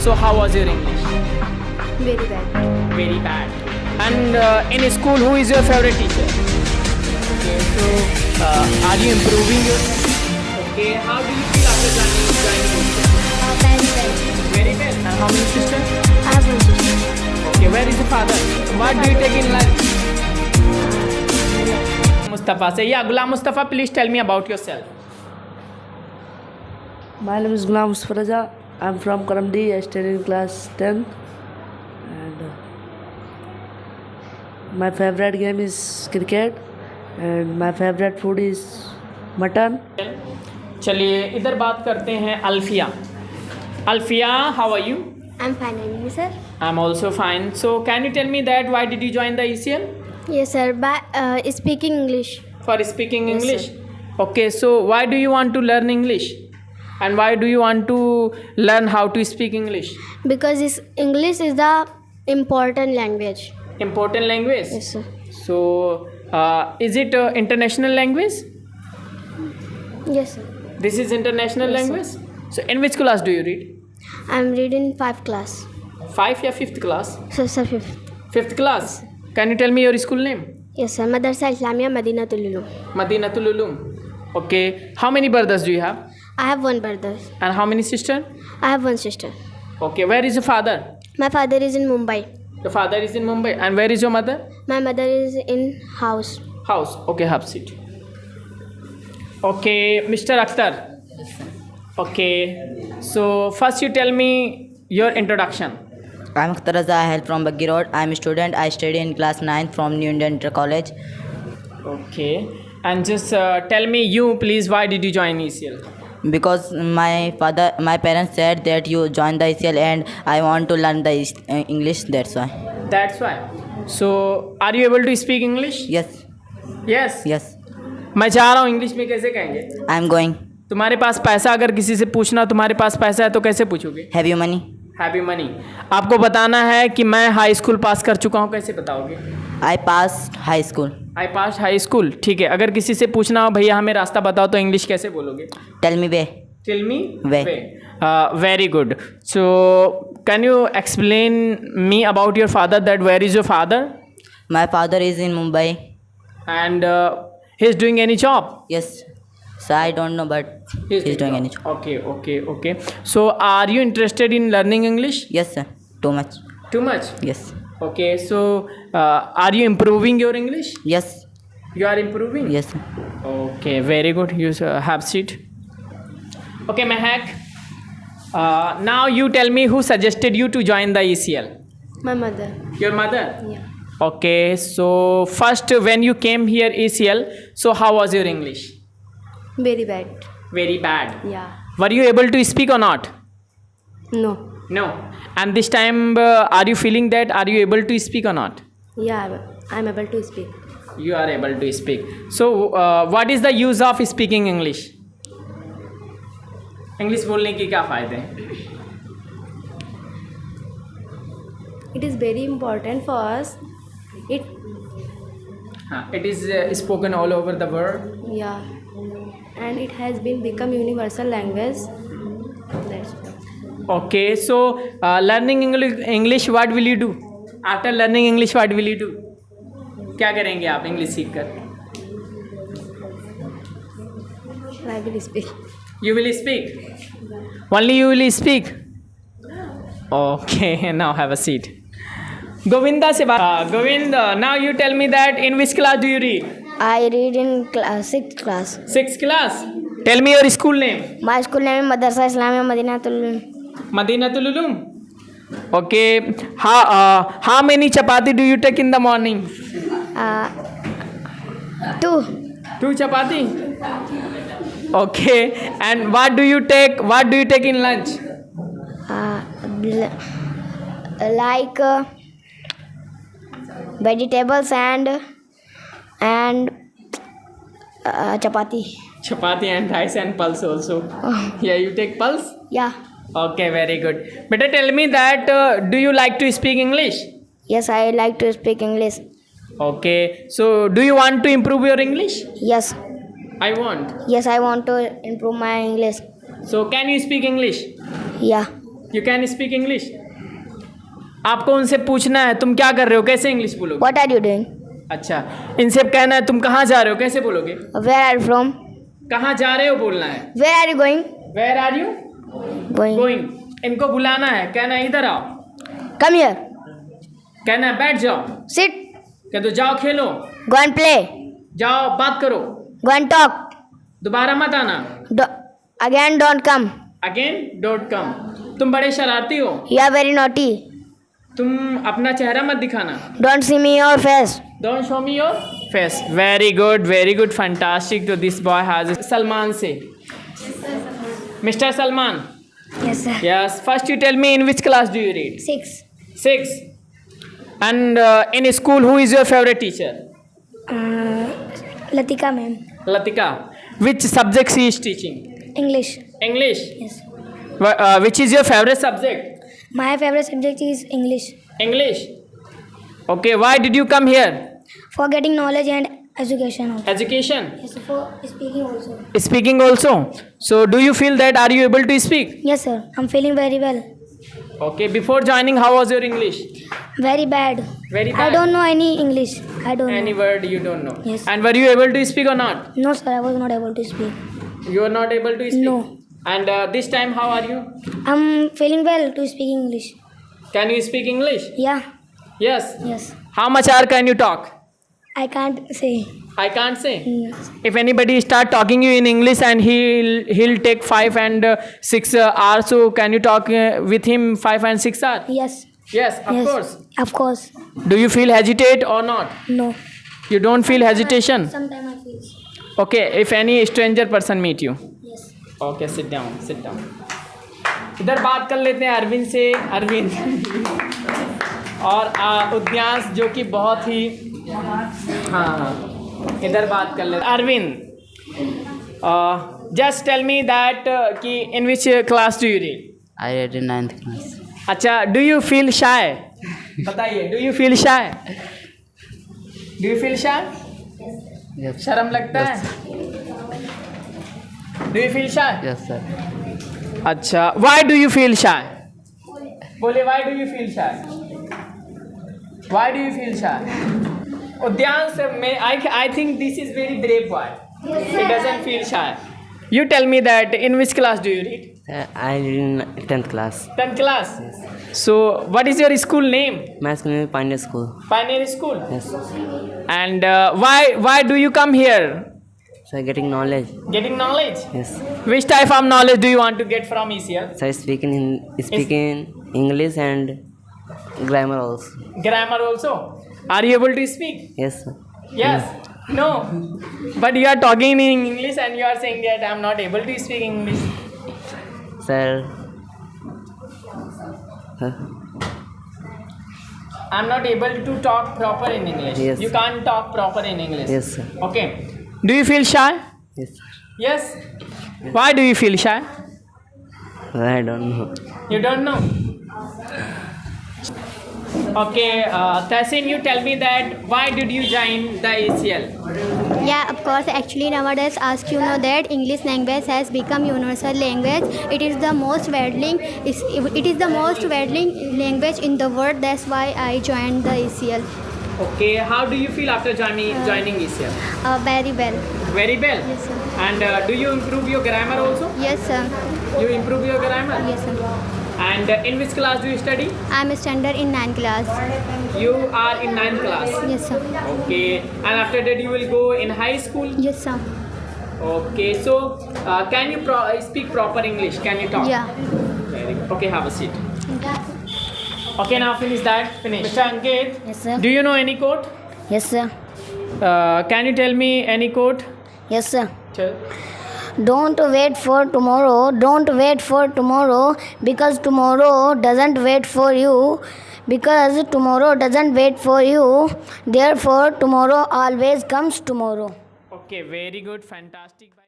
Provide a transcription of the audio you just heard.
So how was your English? Very bad. Very bad. And in school, who is your favorite teacher? Okay, so are you improving your English? Okay, how do you feel after joining ECL? Very well. Very well. And how many sisters? I have one sister. Okay, where is your father? What do you take in lunch? Mustafa, say, yeah, Ghulam Mustafa, please tell me about yourself. My name is Ghulam Mustafa. I'm from Karamdi. I study in class 10. And my favorite game is cricket. And my favorite food is mutton. चलिए इधर बात करते हैं Alfiya. Alfiya, how are you? I'm fine, and you, sir? I'm also fine. So can you tell me that why did you join the ECL? Yes, sir. By speaking English. For speaking Yes, English. sir. Okay, so why do you want to learn English? And why do you want to learn how to speak English? Because English is the important language. Important language? Yes, sir. So is it international language? Yes, sir. This is international Yes, language? So in which class do you read? I'm reading 5th class. 5 or 5th class? So, sir, 5th. 5th class? Can you tell me your school name? Yes, sir. Madrasa Islamia Madinatul Ulum. Madinatul Ulum. Okay. How many brothers do you have? I have one brother. And how many sisters? I have one sister. Okay. Where is your father? My father is in Mumbai. Your father is in Mumbai. And where is your mother? My mother is in house. House. Okay, have seat. Okay, Mr. Akhtar. Okay. So first you tell me your introduction. I'm Akhtar Raza. I hail from Baggi Road. I'm a student. I study in class 9 from New Indian Inter College. Okay. And just tell me you please, why did you join ECL? Because my parents said that you join the ECL and I want to learn the English. That's why. That's why. So are you able to speak English? Yes. Yes. Yes. मैं चाह रहा हूँ English में कैसे कहेंगे. I'm going. तुम्हारे पास पैसा, अगर किसी से पूछना तुम्हारे पास पैसा है तो कैसे पूछोगे? Have you money? Heavy money. आपको बताना है कि मैं हाई स्कूल पास कर चुका हूँ, कैसे बताओगे? I passed high school. I pass high school. ठीक है. अगर किसी से पूछना हो भैया हमें रास्ता बताओ तो इंग्लिश कैसे बोलोगे? Tell me where. Tell me Way. Very good. So can you explain me about your father, that where is your father? My father is in Mumbai. And he is doing any job? Yes. So I don't know, but he's doing any job. Okay. So are you interested in learning English? Yes, sir. Too much. Too much? Yes. Okay. So are you improving your English? Yes. You are improving? Yes, sir. Okay, very good. You have seat. Okay, Mehak. Now you tell me who suggested you to join the ECL? My mother. Your mother? Yeah. Okay, so first when you came here ECL, so how was your English? Very bad. Very bad. Yeah. Were you able to speak or not? No. No. And this time are you feeling that, are you able to speak or not? Yeah, I'm able to speak. You are able to speak. So what is the use of speaking English? English बोलने के क्या फ़ायदे हैं? It is very important for us. It is spoken all over the world. Yeah. And it has been become universal language. That's why. Okay, so learning English, what will you do? After learning English, what will you do? क्या करेंगे आप English सीख कर? I will speak. You will speak? Only you will speak? Okay, now have a seat. Govinda se baat. Govinda, now you tell me that in which class do you read? I read in class 6th class. 6th class. Tell me your school name. My school name is Madrasa Islamia Madinatul Ulum. Madinatul Ulum. Okay. How many chapati do you take in the morning? 2. 2 chapati. Okay. And what do you take? What do you take in lunch? Like vegetables and chapati. Chapati and rice and pulse also. Yeah, you take pulse? Yeah. Okay, very good. Better tell me that do you like to speak English? Yes, I like to speak English. Okay. So do you want to improve your English? Yes. I want. Yes, I want to improve my English. So can you speak English? Yeah. You can speak English. आपको उनसे पूछना है तुम क्या कर रहे हो, कैसे इंग्लिश बोलोगे? What are you doing? अच्छा, इनसे कहना है तुम कहाँ जा रहे हो, कैसे बोलोगे? Where are you from? कहाँ जा रहे हो बोलना है. Where are you going? Where are you Going. going? इनको बुलाना है, कहना है इधर आओ, Come here. कहना है बैठ जाओ, Sit. कह दो जाओ खेलो, Go and play. जाओ बात करो, Go and talk. दोबारा मत आना, Again don't come. Again don't come. तुम बड़े शरारती हो, You are very naughty. तुम अपना चेहरा मत दिखाना. Don't see me your face. Don't show me your face. Very good, fantastic. So this boy has Salman say. Mr. Salman. Yes, sir. Yes. First you tell me in which class do you read? 6. 6. And in school who is your favorite teacher? Latika ma'am. Latika. Which subject she is teaching? English. English. Yes. Which is your favorite subject? My favorite subject is English. English. Okay. Why did you come here? For getting knowledge and education also. Education. Yes, for speaking also. Speaking also. So do you feel that are you able to speak? Yes, sir. I'm feeling very well. Okay. Before joining, how was your English? Very bad. Very I bad. don't know any English. I don't Any know. word you don't know. Yes. And were you able to speak or not? No, sir. I was not able to speak. You are not able to speak. No. And this time, how are you? I'm feeling well to speak English. Can you speak English? Yeah. Yes. Yes. How much hour can you talk? I can't say. I can't say. Yes. If anybody start talking you in English and he'll take 5 and 6 hours, so can you talk with him 5 and 6 hours? Yes. Yes, of Yes. course. Of course. Do you feel hesitate or not? No. You don't feel hesitation? Sometimes I feel. Okay, if any stranger person meet you. Yes. Okay sit down sit down. इधर बात कर लेते हैं अरविंद से. अरविंद और उद्यांश जो कि बहुत ही हाँ इधर बात कर लेते. Arvind just tell me that कि in which class do you read? I read in 9th class. अच्छा, डू यू फील शाय? बताइए, do you feel shy? Do you feel shy? Yes. शर्म लगता है? Do you feel shy? Yes, sir. अच्छा, why do you feel shy? बोले why do you feel shy? Why do you feel shy? उद्यांश में I think this is very brave boy. He doesn't feel shy. You tell me that in which class do you read? I read in 10th class. 10th class. So what is your school name? My school name is Pioneer School. Pioneer School. Yes. And why do you come here? So getting knowledge. Getting knowledge. Yes. Which type of knowledge do you want to get from ECL? So speaking English and grammar also. Grammar also. Are you able to speak? Yes. Sir. Yes. No. But you are talking in English and you are saying that I am not able to speak English. Sir. I am not able to talk proper in English. Yes. You can't talk proper in English. Yes, sir. Okay. Do you feel shy? Yes. Sir. Yes. Why do you feel shy? I don't know. You don't know. Okay, Tahsin, you tell me that why did you join the ECL? Yeah, of course. Actually, nowadays, as you know that English language has become universal language. It is the most widely language in the world. That's why I joined the ECL. Okay, how do you feel after joining ECL? Very well. Very well. Yes, sir. And do you improve your grammar also? Yes, sir. You improve your grammar? Yes, sir. And in which class do you study? I'm a standard in 9th class. You are in 9th class. Yes, sir. Okay, and after that you will go in high school? Yes, sir. Okay, so can you speak proper English? Can you talk? Yeah. Very good. Okay, have a seat. Okay, now finish that. Finish. Mr. Ankit, Yes, sir. do you know any quote? Yes, sir. Can you tell me any quote? Yes, sir. Tell. Don't wait for tomorrow. Don't wait for tomorrow because tomorrow doesn't wait for you. Because tomorrow doesn't wait for you. Therefore, tomorrow always comes tomorrow. Okay, very good, fantastic.